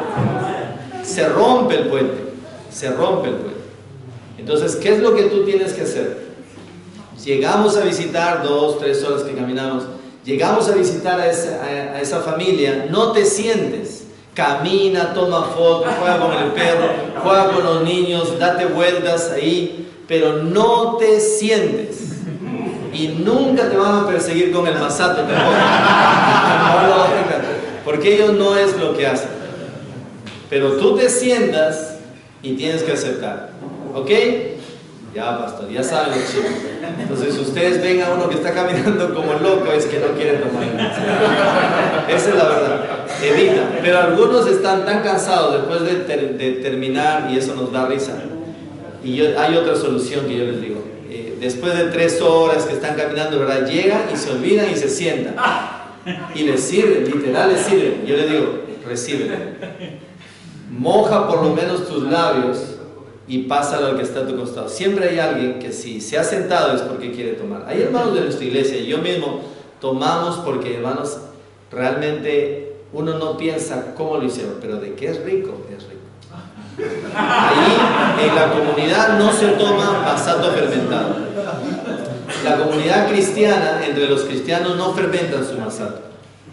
se rompe el puente, se rompe el puente. Entonces, ¿qué es lo que tú tienes que hacer? Llegamos a visitar 2, 3 horas que caminamos, llegamos a visitar a esa familia, no te sientes. Camina, toma fotos, juega con el perro, juega con los niños, date vueltas ahí, pero no te sientes. Y nunca te van a perseguir con el masato tampoco. Porque ellos no es lo que hacen. Pero tú te sientas y tienes que aceptar. ¿Ok? Ya, pastor, ya saben los chicos. Entonces, ustedes ven a uno que está caminando como loco, es que no quiere tomar. Esa es la verdad. Evita. Pero algunos están tan cansados después de terminar, y eso nos da risa. Y hay otra solución que yo les digo. Después de 3 horas que están caminando, ¿verdad? Llegan y se olvidan y se sientan. Y les sirven, literal les sirven. Yo les digo, recibe. Moja por lo menos tus labios y pásalo al que está a tu costado. Siempre hay alguien que si se ha sentado es porque quiere tomar. Hay hermanos de nuestra iglesia, y yo mismo tomamos porque, hermanos, realmente uno no piensa cómo lo hicieron, pero de que es rico, es rico. Ahí en la comunidad no se toma masato fermentado. La comunidad cristiana, entre los cristianos, no fermentan su masato.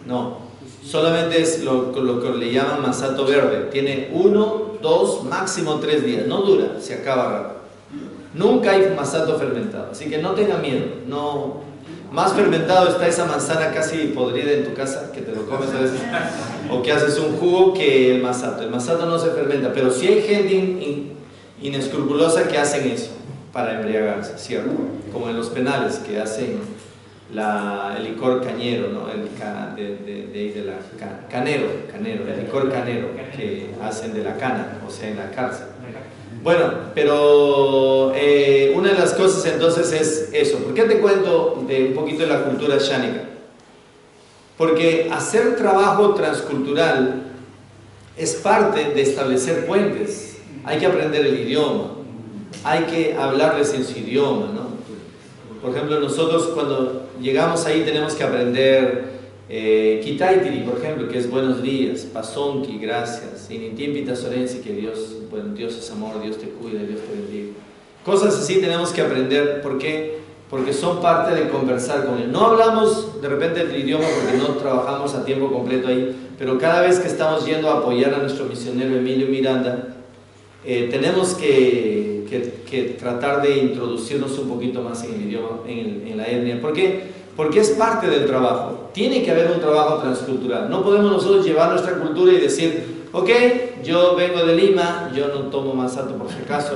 No, solamente es lo que le llaman masato verde. Tiene 1, 2, máximo 3 días. No dura, se acaba rápido. Nunca hay masato fermentado, así que no tenga miedo. No, más fermentado está esa manzana casi podrida en tu casa, que te lo comes a veces, o que haces un jugo, que el masato. El masato no se fermenta, pero sí hay gente inescrupulosa que hacen eso para embriagarse, ¿cierto? Como en los penales que hacen el licor cañero, ¿no? Canero, el licor canero que hacen de la cana, o sea, en la cárcel. Bueno, pero una de las cosas entonces es eso. ¿Por qué te cuento de un poquito de la cultura shánica? Porque hacer trabajo transcultural es parte de establecer puentes. Hay que aprender el idioma, hay que hablarles en su idioma, ¿no? Por ejemplo, nosotros cuando llegamos ahí tenemos que aprender Kitaitiri, por ejemplo, que es buenos días, Pasonki, gracias, Inintimpita Sorensi, que Dios, bueno, Dios es amor, Dios te cuida, Dios te bendiga. Cosas así tenemos que aprender. ¿Por qué? Porque son parte de conversar con Él. No hablamos de repente el idioma porque no trabajamos a tiempo completo ahí, pero cada vez que estamos yendo a apoyar a nuestro misionero Emilio Miranda, tenemos que tratar de introducirnos un poquito más en el idioma, en la etnia. ¿Por qué? Porque es parte del trabajo. Tiene que haber un trabajo transcultural. No podemos nosotros llevar nuestra cultura y decir, ok, yo vengo de Lima, yo no tomo masato por si acaso,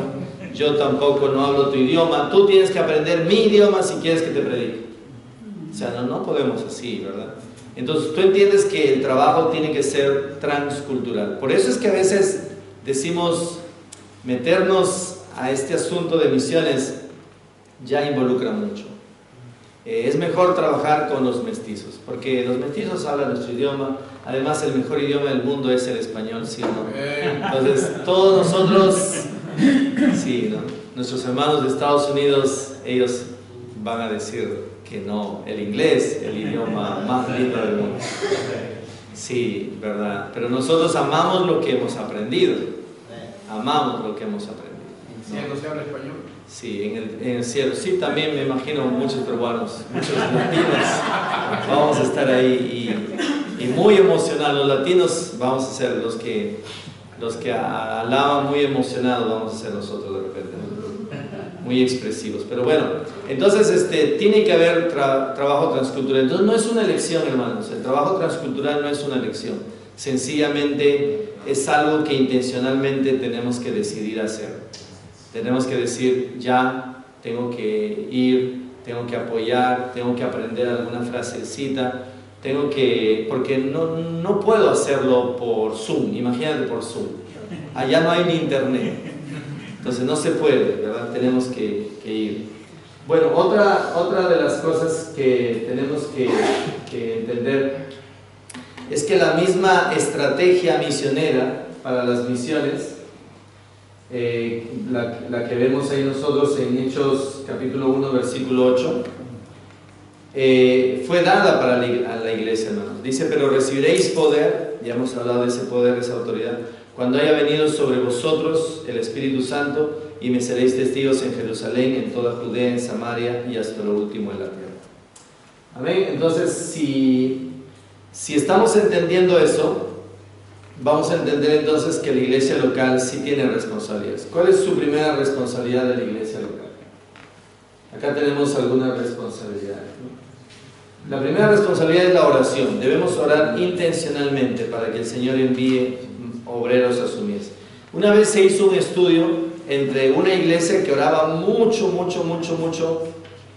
yo tampoco no hablo tu idioma, tú tienes que aprender mi idioma si quieres que te predique. O sea, no podemos así, ¿verdad? Entonces tú entiendes que el trabajo tiene que ser transcultural. Por eso es que a veces decimos, meternos a este asunto de misiones ya involucra mucho. Es mejor trabajar con los mestizos, porque los mestizos hablan nuestro idioma. Además, el mejor idioma del mundo es el español, ¿sí o no? Entonces, todos nosotros, sí, ¿no? Nuestros hermanos de Estados Unidos, ellos van a decir que no, el inglés, el idioma más lindo del mundo. Sí, ¿verdad? Pero nosotros amamos lo que hemos aprendido. Amamos lo que hemos aprendido.
¿En el cielo se habla español?
Sí, en el cielo. Sí, también me imagino muchos peruanos, muchos latinos. Vamos a estar ahí y muy emocionados. Los latinos vamos a ser los que alaban muy emocionados, vamos a ser nosotros de repente, ¿no? Muy expresivos. Pero bueno, entonces tiene que haber trabajo transcultural. Entonces no es una elección, hermanos. El trabajo transcultural no es una elección. Sencillamente es algo que intencionalmente tenemos que decidir hacer. Tenemos que decir, ya, tengo que ir, tengo que apoyar, tengo que aprender alguna frasecita, porque no puedo hacerlo por Zoom, imagínate por Zoom. Allá no hay ni internet, entonces no se puede, ¿verdad? Tenemos que ir. Bueno, otra de las cosas que tenemos que entender es que la misma estrategia misionera para las misiones, la que vemos ahí nosotros en Hechos capítulo 1 versículo 8, fue dada para la iglesia, hermanos. Dice, pero recibiréis poder, ya hemos hablado de ese poder, esa autoridad, cuando haya venido sobre vosotros el Espíritu Santo, y me seréis testigos en Jerusalén, en toda Judea, en Samaria y hasta lo último de la tierra. Amén. Entonces, si estamos entendiendo eso, vamos a entender entonces que la iglesia local sí tiene responsabilidades. ¿Cuál es su primera responsabilidad de la iglesia local? Acá tenemos algunas responsabilidades. La primera responsabilidad es la oración. Debemos orar intencionalmente para que el Señor envíe obreros a su mies. Una vez se hizo un estudio entre una iglesia que oraba mucho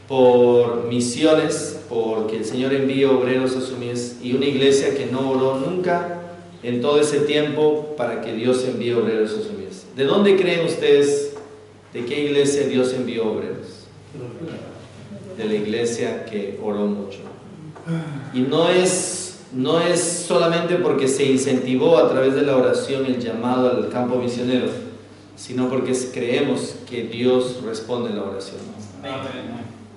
por misiones, porque el Señor envíe obreros a su mies, y una iglesia que no oró nunca en todo ese tiempo para que Dios envíe obreros a su mies. ¿De dónde creen ustedes de qué iglesia Dios envió obreros? De la iglesia que oró mucho. Y no es solamente porque se incentivó a través de la oración el llamado al campo misionero, sino porque creemos que Dios responde la oración.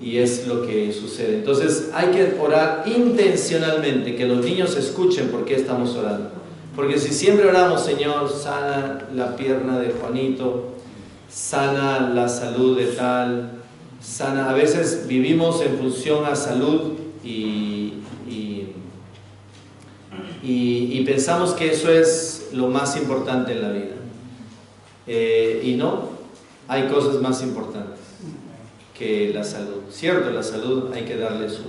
Y es lo que sucede. Entonces hay que orar intencionalmente, que los niños escuchen por qué estamos orando. Porque si siempre oramos, Señor, sana la pierna de Juanito, sana la salud de tal, sana, a veces vivimos en función a salud y pensamos que eso es lo más importante en la vida. Y no, hay cosas más importantes que la salud. Cierto, la salud hay que darle su...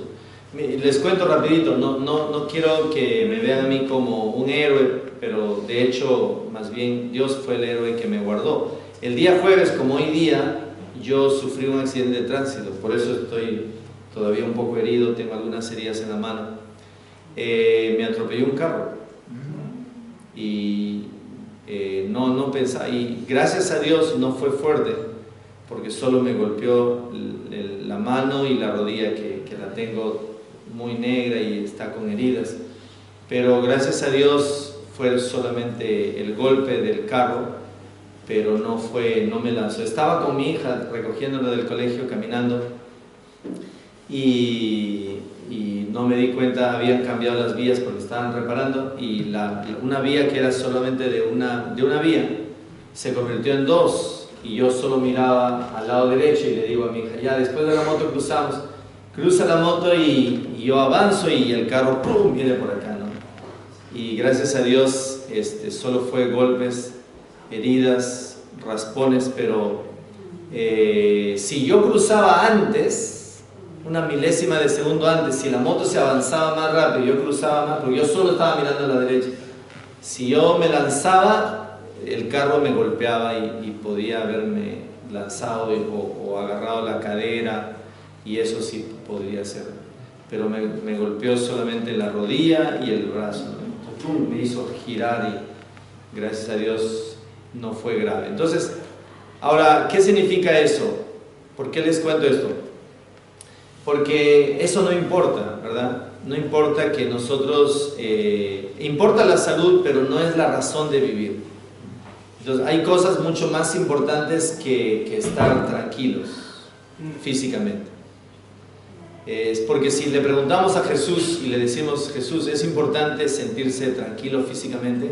Les cuento rapidito, no quiero que me vean a mí como un héroe, pero de hecho, más bien, Dios fue el héroe que me guardó. El día jueves, como hoy día, yo sufrí un accidente de tránsito, por eso estoy todavía un poco herido, tengo algunas heridas en la mano. Me atropelló un carro y no pensaba, y gracias a Dios no fue fuerte, porque solo me golpeó la mano y la rodilla que la tengo muy negra y está con heridas, pero gracias a Dios fue solamente el golpe del carro, pero no me lanzó. Estaba con mi hija recogiéndola del colegio, caminando, y no me di cuenta, habían cambiado las vías porque estaban reparando, y una vía que era solamente de una vía se convirtió en dos, y yo solo miraba al lado derecho y le digo a mi hija, ya después de la moto cruzamos. Cruza la moto y yo avanzo y el carro ¡pum!, viene por acá, ¿no? Y gracias a Dios solo fue golpes, heridas, raspones, pero si yo cruzaba antes, una milésima de segundo antes, si la moto se avanzaba más rápido, yo cruzaba más, porque yo solo estaba mirando a la derecha. Si yo me lanzaba, el carro me golpeaba y podía haberme lanzado o agarrado la cadera, y eso sí podría ser, pero me golpeó solamente la rodilla y el brazo, ¿no? Me hizo girar y gracias a Dios no fue grave. Entonces, ahora, ¿qué significa eso? ¿Por qué les cuento esto? Porque eso no importa, ¿verdad? No importa que nosotros, importa la salud, pero no es la razón de vivir. Entonces, hay cosas mucho más importantes que estar tranquilos físicamente. Es porque si le preguntamos a Jesús y le decimos, Jesús, ¿es importante sentirse tranquilo físicamente?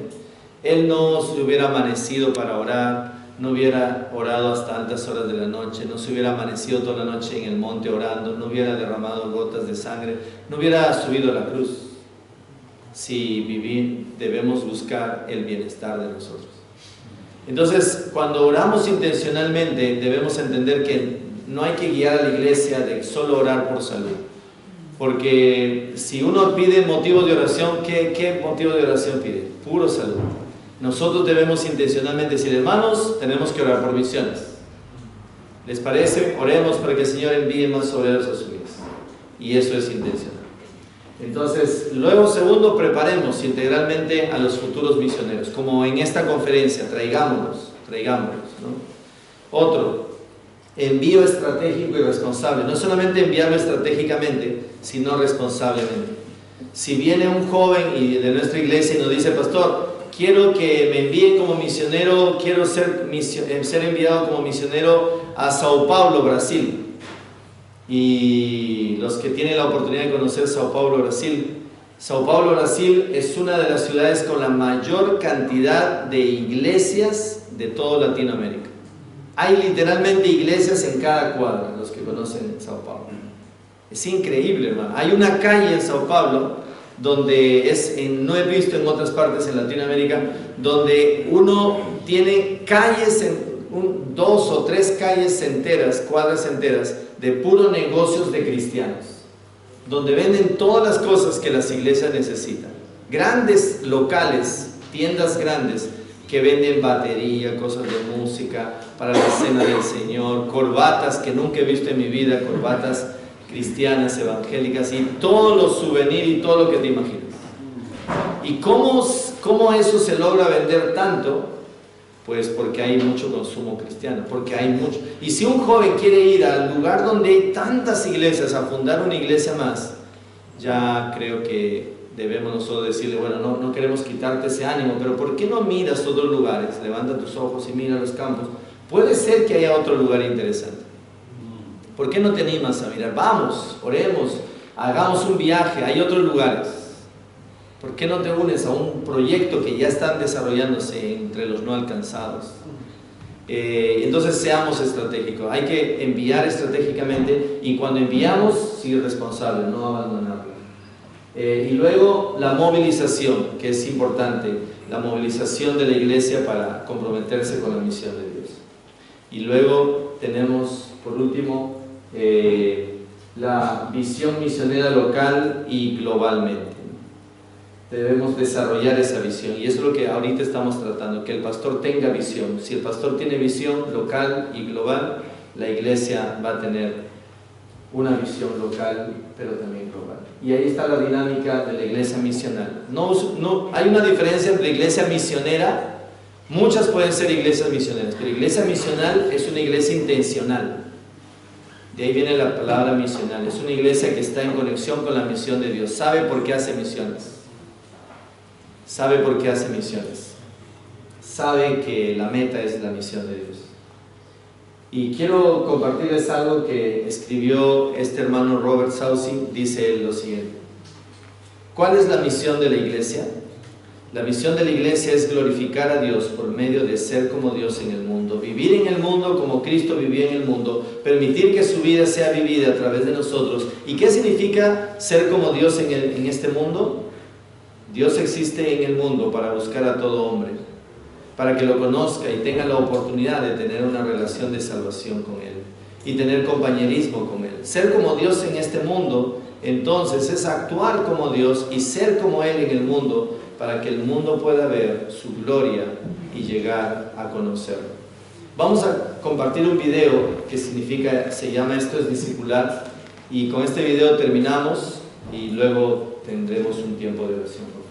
Él no se hubiera amanecido para orar, no hubiera orado hasta altas horas de la noche, no se hubiera amanecido toda la noche en el monte orando, no hubiera derramado gotas de sangre, no hubiera subido a la cruz. Si vivir, debemos buscar el bienestar de nosotros. Entonces, cuando oramos intencionalmente, debemos entender que no hay que guiar a la iglesia de solo orar por salud, porque si uno pide motivos de oración, ¿qué motivo de oración pide? Puro salud. Nosotros debemos intencionalmente decir, hermanos, tenemos que orar por misiones. ¿Les parece? Oremos para que el Señor envíe más obreros a su iglesia, y eso es intencional. Entonces, luego segundo, preparemos integralmente a los futuros misioneros, como en esta conferencia, traigámonos, ¿no? Otro, envío estratégico y responsable. No solamente enviarlo estratégicamente, sino responsablemente. Si viene un joven de nuestra iglesia y nos dice, pastor, quiero que me envíen como misionero, quiero ser enviado como misionero a Sao Paulo, Brasil. Y los que tienen la oportunidad de conocer Sao Paulo, Brasil es una de las ciudades con la mayor cantidad de iglesias de toda Latinoamérica. Hay literalmente iglesias en cada cuadra, los que conocen Sao Paulo. Es increíble, hermano. Hay una calle en Sao Paulo donde no he visto en otras partes en Latinoamérica, donde uno tiene calles, 2 o 3 calles enteras, cuadras enteras, de puros negocios de cristianos, donde venden todas las cosas que las iglesias necesitan. Grandes locales, tiendas grandes, que venden batería, cosas de música para la cena del Señor, corbatas que nunca he visto en mi vida, corbatas cristianas, evangélicas, y todos los souvenirs y todo lo que te imaginas. ¿Y cómo eso se logra vender tanto? Pues porque hay mucho consumo cristiano, porque hay mucho. Y si un joven quiere ir al lugar donde hay tantas iglesias, a fundar una iglesia más, ya creo que debemos nosotros decirle, bueno, no queremos quitarte ese ánimo, pero ¿por qué no miras otros lugares? Levanta tus ojos y mira los campos. Puede ser que haya otro lugar interesante. ¿Por qué no te animas a mirar? Vamos, oremos, hagamos un viaje, hay otros lugares. ¿Por qué no te unes a un proyecto que ya están desarrollándose entre los no alcanzados? Entonces seamos estratégicos, hay que enviar estratégicamente, y cuando enviamos, ser responsables, no abandonarlo. Y luego la movilización, que es importante, la movilización de la iglesia para comprometerse con la misión de Dios. Y luego tenemos, por último, la visión misionera local y globalmente. Debemos desarrollar esa visión, y eso es lo que ahorita estamos tratando, que el pastor tenga visión. Si el pastor tiene visión local y global, la iglesia va a tener una visión local, pero también global. Y ahí está la dinámica de la iglesia misional. Hay una diferencia entre iglesia misionera, muchas pueden ser iglesias misioneras, pero iglesia misional es una iglesia intencional. De ahí viene la palabra misional. Es una iglesia que está en conexión con la misión de Dios, sabe por qué hace misiones. Sabe por qué hace misiones. Sabe que la meta es la misión de Dios. Y quiero compartirles algo que escribió este hermano Robert Saucy. Dice él lo siguiente: ¿cuál es la misión de la iglesia? La misión de la iglesia es glorificar a Dios por medio de ser como Dios en el mundo, vivir en el mundo como Cristo vivió en el mundo, permitir que su vida sea vivida a través de nosotros. ¿Y qué significa ser como Dios en este mundo? Dios existe en el mundo para buscar a todo hombre, para que lo conozca y tenga la oportunidad de tener una relación de salvación con Él y tener compañerismo con Él. Ser como Dios en este mundo, entonces, es actuar como Dios y ser como Él en el mundo, para que el mundo pueda ver su gloria y llegar a conocerlo. Vamos a compartir un video que se llama Esto es discipular, y con este video terminamos y luego tendremos un tiempo de oración.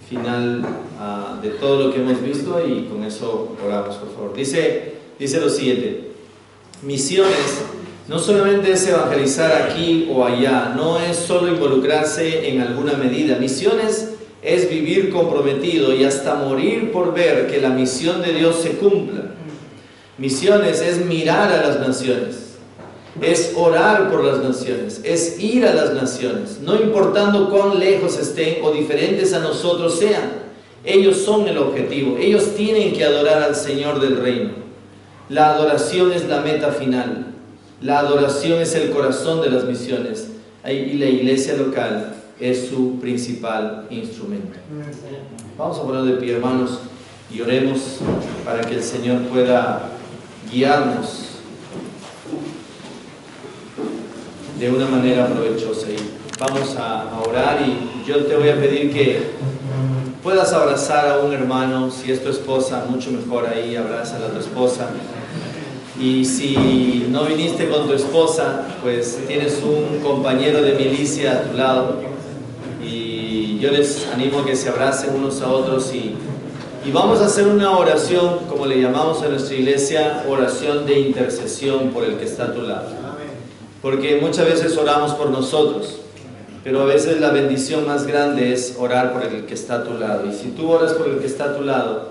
final de todo lo que hemos visto, y con eso oramos, por favor. Dice lo siguiente: misiones no solamente es evangelizar aquí o allá, no es solo involucrarse en alguna medida. Misiones es vivir comprometido y hasta morir por ver que la misión de Dios se cumpla. Misiones es mirar a las naciones, es orar por las naciones, es ir a las naciones, no importando cuán lejos estén o diferentes a nosotros sean. Ellos son el objetivo, ellos tienen que adorar al Señor del reino. La adoración es la meta final, la adoración es el corazón de las misiones, y la iglesia local es su principal instrumento. Vamos a poner de pie, hermanos, y oremos para que el Señor pueda guiarnos de una manera provechosa. Y vamos a orar, y yo te voy a pedir que puedas abrazar a un hermano. Si es tu esposa, mucho mejor, ahí abrázala a tu esposa. Y si no viniste con tu esposa, pues tienes un compañero de milicia a tu lado, y yo les animo a que se abracen unos a otros, y vamos a hacer una oración, como le llamamos en nuestra iglesia, oración de intercesión por el que está a tu lado. Porque muchas veces oramos por nosotros, pero a veces la bendición más grande es orar por el que está a tu lado. Y si tú oras por el que está a tu lado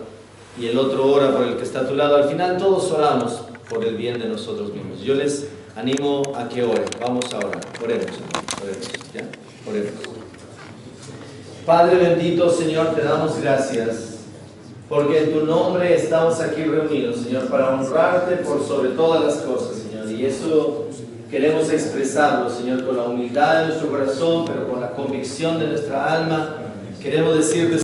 y el otro ora por el que está a tu lado, al final todos oramos por el bien de nosotros mismos. Yo les animo a que oren. Vamos a orar. Oremos, ¿ya? Oremos. Padre bendito, Señor, te damos gracias porque en tu nombre estamos aquí reunidos, Señor, para honrarte por sobre todas las cosas, Señor. Y eso queremos expresarlo, Señor, con la humildad de nuestro corazón, pero con la convicción de nuestra alma. Queremos decirte,